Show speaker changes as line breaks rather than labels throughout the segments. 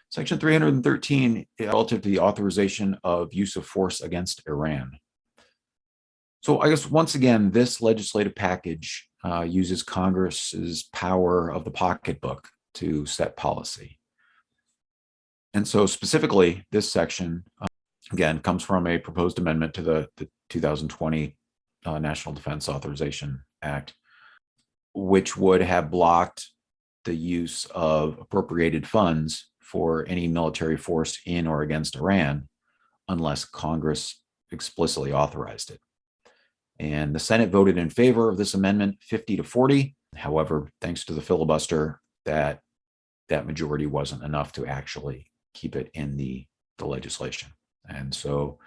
Section 313, relative to the authorization of use of force against Iran. So I guess once again, this legislative package uses Congress's power of the pocketbook to set policy. And so specifically, this section, again, comes from a proposed amendment to the 2020 National Defense Authorization Act, which would have blocked the use of appropriated funds for any military force in or against Iran unless Congress explicitly authorized it. And the Senate voted in favor of this amendment 50-40. However, thanks to the filibuster, that majority wasn't enough to actually keep it in the legislation. And so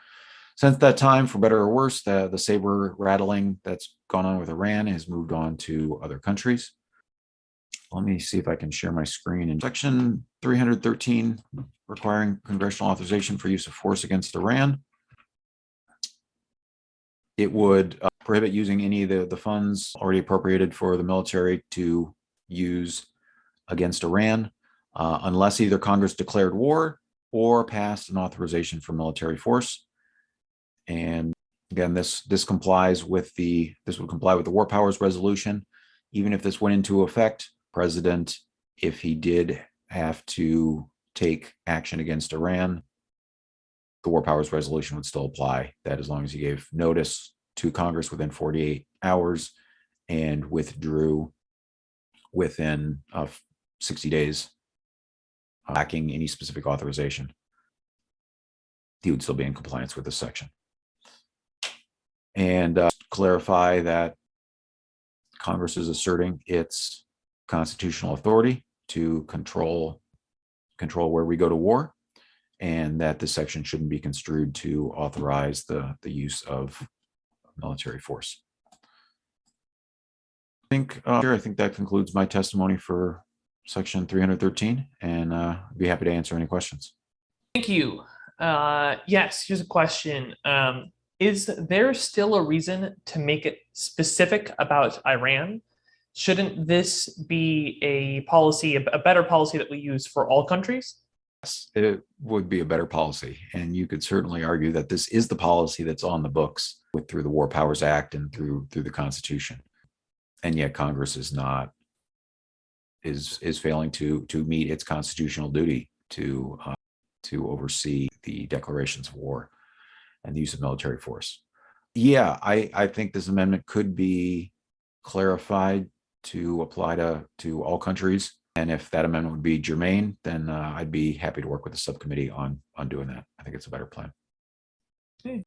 since that time, for better or worse, the saber rattling that's gone on with Iran has moved on to other countries. Let me see if I can share my screen. In Section 313, requiring congressional authorization for use of force against Iran, it would prohibit using any of the funds already appropriated for the military to use against Iran unless either Congress declared war or passed an authorization for military force. And again, this would comply with the War Powers Resolution. Even if this went into effect, President, if he did have to take action against Iran, the War Powers Resolution would still apply. That as long as he gave notice to Congress within 48 hours and withdrew within 60 days, lacking any specific authorization, he would still be in compliance with this section. And clarify that Congress is asserting its constitutional authority to control where we go to war, and that this section shouldn't be construed to authorize the use of military force. I think that concludes my testimony for Section 313, and I'd be happy to answer any questions.
Thank you. Yes, here's a question. Is there still a reason to make it specific about Iran? Shouldn't this be a policy, a better policy that we use for all countries?
Yes, it would be a better policy. And you could certainly argue that this is the policy that's on the books through the War Powers Act and through the Constitution. And yet Congress is failing to meet its constitutional duty to oversee the declarations of war and the use of military force. Yeah, I think this amendment could be clarified to apply to all countries. And if that amendment would be germane, then I'd be happy to work with the subcommittee on doing that. I think it's a better plan.
Okay.